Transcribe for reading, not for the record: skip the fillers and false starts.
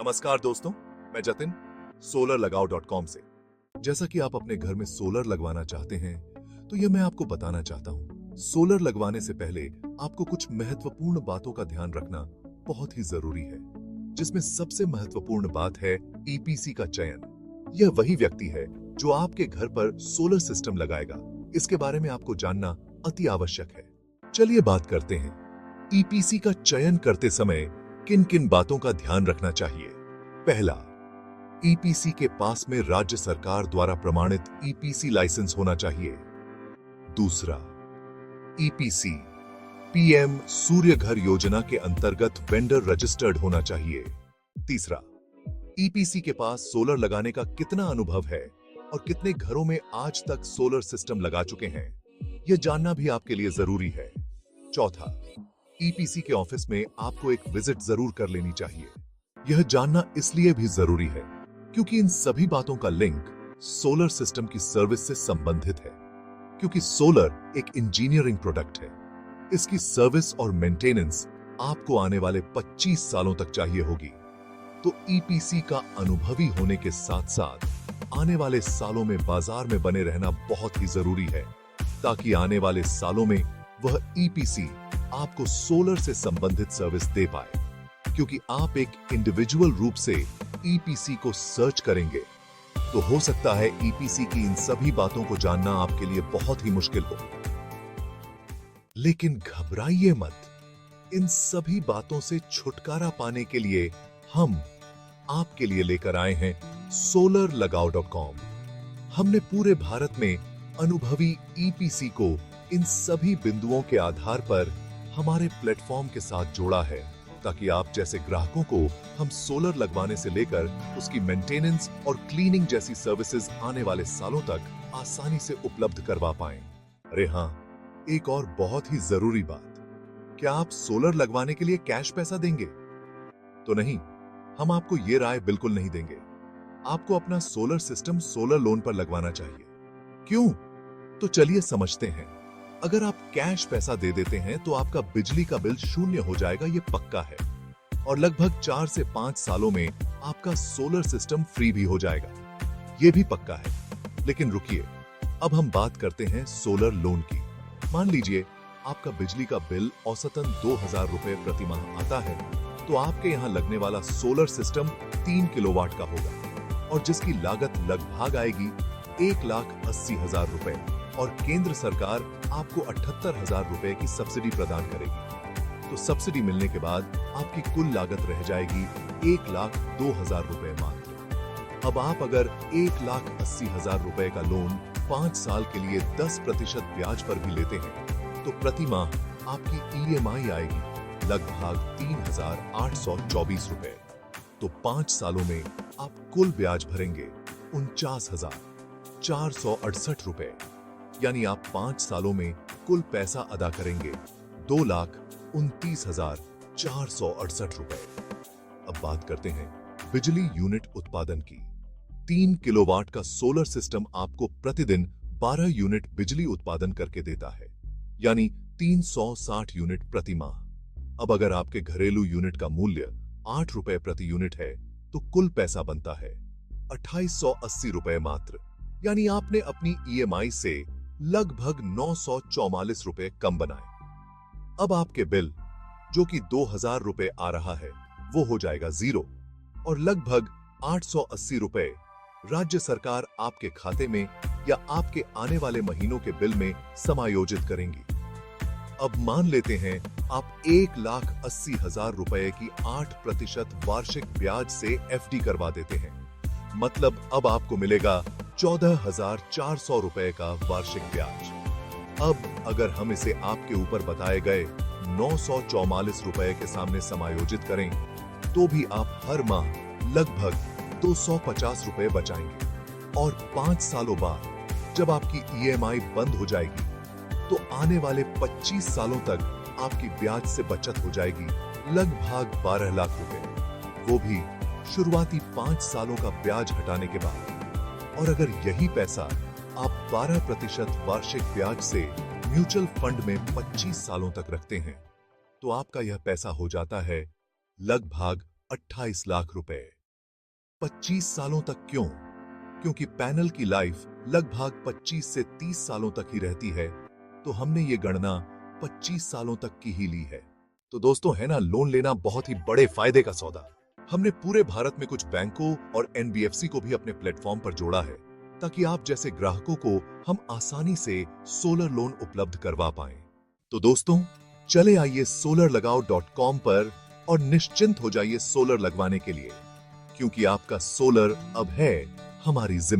नमस्कार दोस्तों, मैं जतिन solarlagao.com से। जैसा कि आप अपने घर में सोलर लगवाना चाहते हैं, तो यह मैं आपको बताना चाहता हूं। सोलर लगवाने से पहले आपको कुछ महत्वपूर्ण बातों का ध्यान रखना बहुत ही जरूरी है, जिसमें सबसे महत्वपूर्ण बात है ईपीसी का चयन। यह वही व्यक्ति है जो आपके घर पर सोलर सिस्टम लगाएगा। इसके बारे में आपको जानना अति आवश्यक है। चलिए बात करते हैं ईपीसी का चयन करते समय किन किन बातों का ध्यान रखना चाहिए। पहला, ईपीसी के पास में राज्य सरकार द्वारा प्रमाणित ईपीसी लाइसेंस होना चाहिए। दूसरा, ईपीसी पीएम सूर्य घर योजना के अंतर्गत वेंडर रजिस्टर्ड होना चाहिए। तीसरा, ईपीसी के पास सोलर लगाने का कितना अनुभव है और कितने घरों में आज तक सोलर सिस्टम लगा चुके हैं, यह जानना भी आपके लिए जरूरी है। चौथा, ईपीसी के ऑफिस में आपको एक विजिट जरूर कर लेनी चाहिए। यह जानना इसलिए भी जरूरी है क्योंकि इन सभी बातों का लिंक सोलर सिस्टम की सर्विस से संबंधित है। क्योंकि सोलर एक इंजीनियरिंग प्रोडक्ट है, इसकी सर्विस और मेंटेनेंस आपको आने वाले 25 सालों तक चाहिए होगी। तो ईपीसी का अनुभवी होने के साथ साथ आने वाले सालों में बाजार में बने रहना बहुत ही जरूरी है, ताकि आने वाले सालों में वह ईपीसी आपको सोलर से संबंधित सर्विस दे पाए। क्योंकि आप एक इंडिविजुअल रूप से ईपीसी को सर्च करेंगे, तो हो सकता है ईपीसी की इन सभी बातों को जानना आपके लिए बहुत ही मुश्किल हो। लेकिन घबराइए मत। इन सभी बातों से छुटकारा पाने के लिए हम आपके लिए लेकर आए हैं solarlagao.com। हमने पूरे भारत में अनुभवी ईपीसी को इन सभी बिंदुओं के आधार पर हमारे प्लेटफॉर्म के साथ जोड़ा है, ताकि आप जैसे ग्राहकों को हम सोलर लगवाने से लेकर उसकी मेंटेनेंस और क्लीनिंग जैसी सर्विसेज आने वाले सालों तक आसानी से उपलब्ध करवा पाएं। अरे हाँ, एक और बहुत ही जरूरी बात, क्या आप सोलर लगवाने के लिए कैश पैसा देंगे? तो नहीं, हम आपको ये राय बिल्कुल नहीं देंगे। आपको अपना सोलर सिस्टम सोलर लोन पर लगवाना चाहिए। क्यों? तो चलिए समझते हैं। अगर आप कैश पैसा दे देते हैं तो आपका बिजली का बिल शून्य हो जाएगा, ये पक्का है। और लगभग 4 से 5 सालों में आपका सोलर सिस्टम फ्री भी हो जाएगा, ये भी पक्का है। लेकिन रुकिए, अब हम बात करते हैं सोलर लोन की। मान लीजिए आपका बिजली का बिल औसतन 2000 रुपए प्रति माह आता है, तो आपके यहाँ लगने वाला सोलर सिस्टम 3 किलोवाट का होगा और जिसकी लागत लगभग आएगी 1,80,000 रुपए, और केंद्र सरकार आपको 78,000 रुपए की सब्सिडी प्रदान करेगी। तो सब्सिडी मिलने के बाद आपकी कुल लागत रह जाएगी 1,02,000 रुपए मात्र। अब आप अगर 1,80,000 रुपए का लोन 5 साल के लिए 10% ब्याज पर भी लेते हैं, तो प्रति माह आपकी ईएमआई आएगी लगभग 3,824 रुपए। तो 5 सालों में आप कुल ब्याज भरेंगे 49,468 रुपए। यानी आप 5 सालों में कुल पैसा अदा करेंगे 2,29,468 रुपए। अब बात करते हैं बिजली यूनिट उत्पादन की। 3 किलोवाट का सोलर सिस्टम आपको प्रतिदिन 12 यूनिट बिजली उत्पादन करके देता है, यानी 360 यूनिट प्रति माह। अब अगर आपके घरेलू यूनिट का मूल्य 8 रुपए प्रति यूनिट है, तो कुल पैसा बनता है 2880 रुपए मात्र। यानी आपने अपनी ईएमआई से लगभग 944 रुपए कम बनाए। अब आपके बिल, जो कि 2000 रुपए आ रहा है, वो हो जाएगा 0 और लगभग 880 रुपए राज्य सरकार आपके खाते में या आपके आने वाले महीनों के बिल में समायोजित करेंगी। अब मान लेते हैं आप 1,80,000 रुपए की 8% वार्षिक ब्याज से एफडी करवा देते हैं। मतलब अब आपको मिलेगा 14,400 रुपए का वार्षिक ब्याज। अब अगर हम इसे आपके ऊपर बताए गए 944 रुपए के सामने समायोजित करें, तो भी आप हर माह लगभग 250 रुपए बचाएंगे। और 5 सालों बाद जब आपकी ईएमआई बंद हो जाएगी, तो आने वाले 25 सालों तक आपकी ब्याज से बचत हो जाएगी लगभग 12 लाख रुपए, वो भी शुरुआती 5 सालों का ब्याज हटाने के बाद। और अगर यही पैसा आप 12% वार्षिक ब्याज से म्यूचुअल फंड में 25 सालों तक रखते हैं, तो आपका यह पैसा हो जाता है लगभग 28 लाख रुपए। 25 सालों तक क्यों? क्योंकि पैनल की लाइफ लगभग 25 से 30 सालों तक ही रहती है, तो हमने ये गणना 25 सालों तक की ही ली है। तो दोस्तों, है ना लोन लेना बहुत ही बड़े फायदे का सौदा। हमने पूरे भारत में कुछ बैंकों और एनबीएफसी को भी अपने प्लेटफॉर्म पर जोड़ा है, ताकि आप जैसे ग्राहकों को हम आसानी से सोलर लोन उपलब्ध करवा पाएं। तो दोस्तों, चले आइए solarlagao.com पर और निश्चिंत हो जाइए सोलर लगवाने के लिए, क्योंकि आपका सोलर अब है हमारी जिम्मेदारी।